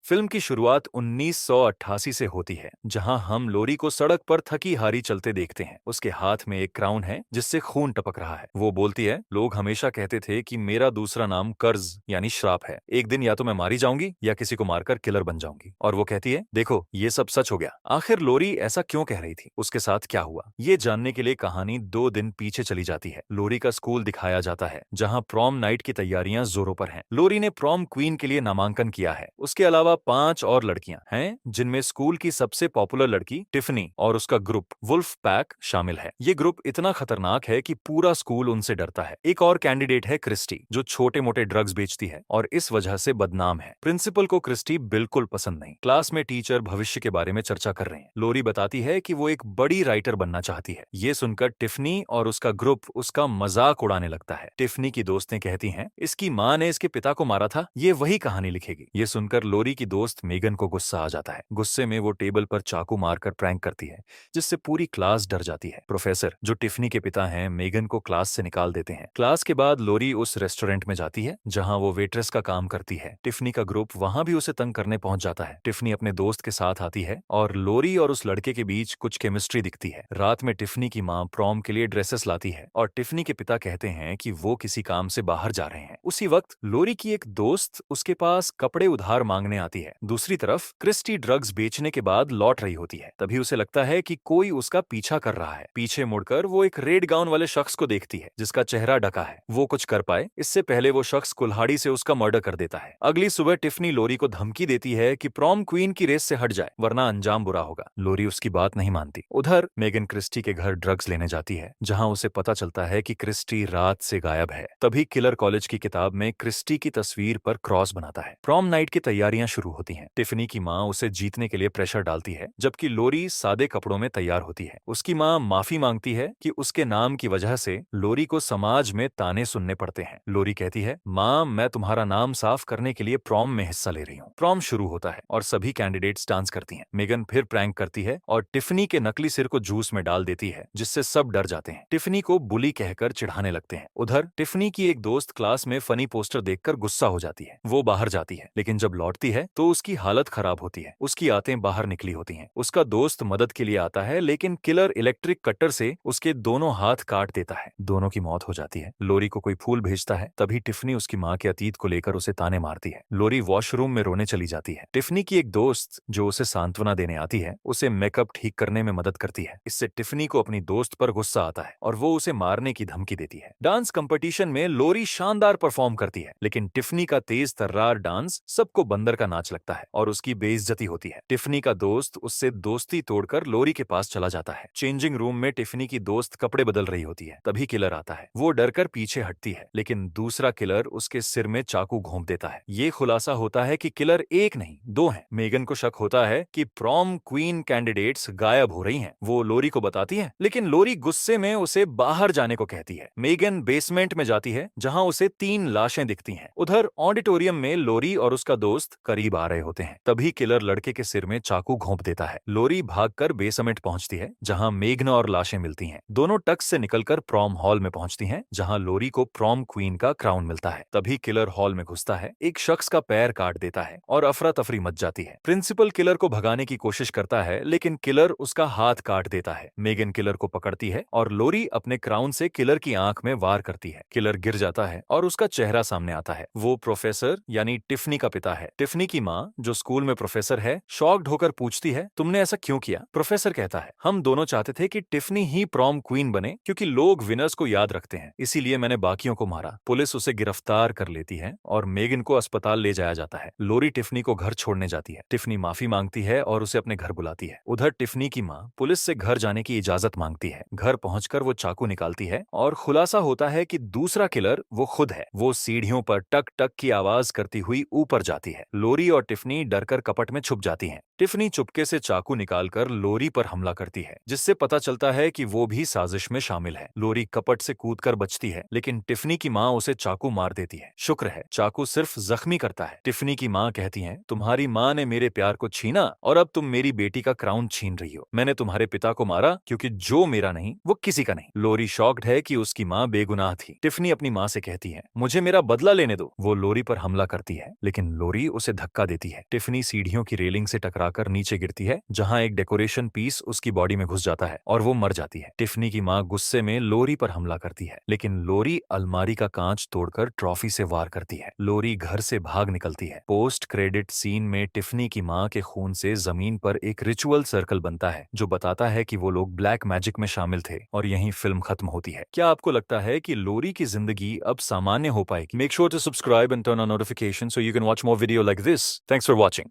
Film की शुरुआत 1988 से होती है, जहां हम लोरी को सड़क पर थकी हारी चलते देखते हैं। उसके हाथ में एक क्राउन है जिससे खून टपक रहा है। वो बोलती है, लोग हमेशा कहते थे कि मेरा दूसरा नाम कर्ज यानी श्राप है। एक दिन या तो मैं मारी जाऊंगी या किसी को मारकर किलर बन जाऊंगी। और वो कहती है, देखो ये सब सच हो गया। आखिर लोरी ऐसा क्यों कह रही थी? उसके साथ क्या हुआ? ये जानने के लिए कहानी 2 दिन पीछे चली जाती है। लोरी का स्कूल दिखाया जाता है, जहाँ प्रॉम नाइट की तैयारियां जोरों पर हैं। लोरी ने प्रॉम क्वीन के लिए नामांकन किया है। उसके अलावा 5 और लड़कियां हैं, जिनमें स्कूल की सबसे पॉपुलर लड़की टिफनी और उसका ग्रुप वुल्फ पैक शामिल है। ये ग्रुप इतना खतरनाक है कि पूरा स्कूल उनसे डरता है। एक और कैंडिडेट है क्रिस्टी, जो छोटे मोटे ड्रग्स बेचती है और इस वजह से बदनाम है। प्रिंसिपल को क्रिस्टी बिल्कुल पसंद नहीं। क्लास में टीचर भविष्य के बारे में चर्चा कर रहे हैं। लोरी बताती है कि वो एक बड़ी राइटर बनना चाहती है। ये सुनकर टिफनी और उसका ग्रुप उसका मजाक उड़ाने लगता है। टिफनी की दोस्तें कहती हैं, इसकी माँ ने इसके पिता को मारा था, ये वही कहानी लिखेगी। ये सुनकर लोरी की दोस्त मेगन को गुस्सा आ जाता है। गुस्से में वो टेबल पर चाकू मारकर प्रैंक करती है, जिससे पूरी क्लास डर जाती है। प्रोफेसर, जो टिफनी के पिता हैं, मेगन को क्लास से निकाल देते हैं। क्लास के बाद लोरी उस रेस्टोरेंट में जाती है जहां वो वेट्रेस का काम करती है। टिफनी का ग्रुप वहां भी उसे तंग करने पहुंच जाता है। टिफनी अपने दोस्त के साथ आती है और लोरी और उस लड़के के बीच कुछ केमिस्ट्री दिखती है। रात में टिफनी की माँ प्रॉम के लिए ड्रेसेस लाती है और टिफनी के पिता कहते हैं कि वो किसी काम से बाहर जा रहे हैं। उसी वक्त लोरी की एक दोस्त उसके पास कपड़े उधार मांगने आती है। दूसरी तरफ क्रिस्टी ड्रग्स बेचने के बाद लौट रही होती है। तभी उसे लगता है कि कोई उसका पीछा कर रहा है। पीछे मुड़कर वो एक रेड गाउन वाले शख्स को देखती है, जिसका चेहरा ढका है। वो कुछ कर पाए इससे पहले वो शख्स कुल्हाड़ी से उसका मर्डर कर देता है। अगली सुबह टिफनी लोरी को धमकी देती है कि प्रॉम क्वीन की रेस से हट जाए, वरना अंजाम बुरा होगा। लोरी उसकी बात नहीं मानती। उधर मेगन क्रिस्टी के घर ड्रग्स लेने जाती है, जहां उसे पता चलता है कि क्रिस्टी रात से गायब है। तभी किलर कॉलेज की किताब में क्रिस्टी की तस्वीर पर क्रॉस बनाता है। प्रॉम नाइट की तैयारियां शुरू होती हैं। टिफनी की माँ उसे जीतने के लिए प्रेशर डालती है, जबकि लोरी सादे कपड़ों में तैयार होती है। उसकी माँ माफी मांगती है कि उसके नाम की वजह से लोरी को समाज में ताने सुनने पड़ते हैं। लोरी कहती है, माँ मैं तुम्हारा नाम साफ करने के लिए प्रॉम में हिस्सा ले रही हूँ। प्रॉम शुरू होता है और सभी कैंडिडेट्स डांस करती हैं। मेगन फिर प्रैंक करती है और टिफनी के नकली सिर को जूस में डाल देती है, जिससे सब डर जाते हैं। टिफनी को बुली कहकर चिढ़ाने लगते हैं। उधर टिफनी की एक दोस्त क्लास में फनी पोस्टर देखकर गुस्सा हो जाती है। वो बाहर जाती है, लेकिन जब लौटती है तो उसकी हालत खराब होती है। उसकी आंतें बाहर निकली होती हैं। उसका दोस्त मदद के लिए आता है, लेकिन किलर इलेक्ट्रिक कटर से उसके दोनों हाथ काट देता है। दोनों की मौत हो जाती है। लोरी को कोई फूल भेजता है। तभी टिफनी उसकी माँ के अतीत को लेकर उसे ताने मारती है। लोरी वॉशरूम में रोने चली जाती है। टिफनी की एक दोस्त जो उसे सांत्वना देने आती है, उसे मेकअप ठीक करने में मदद करती है। इससे टिफनी को अपनी दोस्त पर गुस्सा आता है और वो उसे मारने की धमकी देती है। डांस कंपटीशन में लोरी शानदार परफॉर्म करती है, लेकिन टिफनी का तेज तर्रार डांस सबको बंदर का नाच लगता है और उसकी बेइज्जती होती है। टिफनी का दोस्त उससे दोस्ती तोड़कर लोरी के पास चला जाता है। चेंजिंग रूम में टिफनी की दोस्त कपड़े बदल रही होती है। तभी किलर आता है। वो डरकर पीछे हटती है, लेकिन दूसरा किलर उसके सिर में चाकू घोंप देता है। ये खुलासा होता है कि किलर एक नहीं 2 हैं। मेगन को शक होता है कि प्रॉम क्वीन कैंडिडेट्स गायब हो रही हैं। वो लोरी को बताती है, लेकिन लोरी गुस्से में उसे बाहर जाने को कहती है। मेगन बेसमेंट में जाती है, जहां उसे 3 लाशें दिखती हैं। उधर ऑडिटोरियम में लोरी और उसका दोस्त करीब आ रहे होते हैं। तभी किलर लड़के के सिर में चाकू घोंप देता है। लोरी भागकर बेसमेंट पहुंचती है, जहां मेघना और लाशें मिलती हैं। दोनों टक्स से निकलकर प्रॉम हॉल में पहुंचती हैं, जहां लोरी को प्रॉम क्वीन का क्राउन मिलता है। तभी किलर हॉल में घुसता है, एक शख्स का पैर काट देता है और अफरा तफरी मच जाती है। प्रिंसिपल किलर को भगाने की कोशिश करता है, लेकिन किलर उसका हाथ काट देता है। मेगन किलर को पकड़ती है और लोरी अपने क्राउन से किलर की आंख में वार करती है। किलर गिर जाता है और उसका चेहरा सामने आता है। वो प्रोफेसर यानी टिफनी का पिता है। टिफनी की माँ, जो स्कूल में प्रोफेसर है, शॉक्ड होकर पूछती है, तुमने ऐसा क्यों किया? प्रोफेसर कहता है, हम दोनों चाहते थे कि टिफनी ही प्रॉम क्वीन बने, क्योंकि लोग विनर्स को याद रखते हैं, इसीलिए मैंने बाकियों को मारा। पुलिस उसे गिरफ्तार कर लेती है और मेगन को अस्पताल ले जाया जाता है। लोरी टिफनी को घर छोड़ने जाती है। टिफनी माफी मांगती है और उसे अपने घर बुलाती है। उधर टिफनी की माँ पुलिस से घर जाने की इजाजत मांगती है। घर पहुंचकर वो चाकू निकालती है और खुलासा होता है कि दूसरा किलर वो खुद है। वो सीढ़ियों पर टक टक की आवाज करती हुई ऊपर जाती है। लोरी और टिफनी डरकर कपट में छुप जाती हैं। टिफनी चुपके से चाकू निकालकर लोरी पर हमला करती है, जिससे पता चलता है कि वो भी साजिश में शामिल है। लोरी कपट से कूदकर बचती है, लेकिन टिफनी की माँ उसे चाकू मार देती है। शुक्र है चाकू सिर्फ जख्मी करता है। टिफनी की माँ कहती है, तुम्हारी माँ ने मेरे प्यार को छीना और अब तुम मेरी बेटी का क्राउन छीन रही हो। मैंने तुम्हारे पिता को मारा क्योंकि जो मेरा नहीं वो किसी का नहीं। लोरी शॉक्ड है कि उसकी माँ बेगुनाह थी। टिफनी अपनी माँ से कहती है, मुझे मेरा बदला लेने दो। वो लोरी पर हमला करती है, लेकिन लोरी उसे धक्का धक्का देती है। टिफनी सीढ़ियों की रेलिंग से टकराकर नीचे गिरती है, जहां एक डेकोरेशन पीस उसकी बॉडी में घुस जाता है और वो मर जाती है। टिफनी की माँ गुस्से में लोरी पर हमला करती है, लेकिन लोरी अलमारी का कांच तोड़कर ट्रॉफी से वार करती है। लोरी घर से भाग निकलती है। पोस्ट क्रेडिट सीन में टिफनी की माँ के खून से जमीन पर एक रिचुअल सर्कल बनता है, जो बताता है कि वो लोग ब्लैक मैजिक में शामिल थे, और यहीं फिल्म खत्म होती है। क्या आपको लगता है कि लोरी की जिंदगी अब सामान्य हो पाएगी? Make sure to subscribe and turn on notification so you can watch more video like this. Thanks for watching.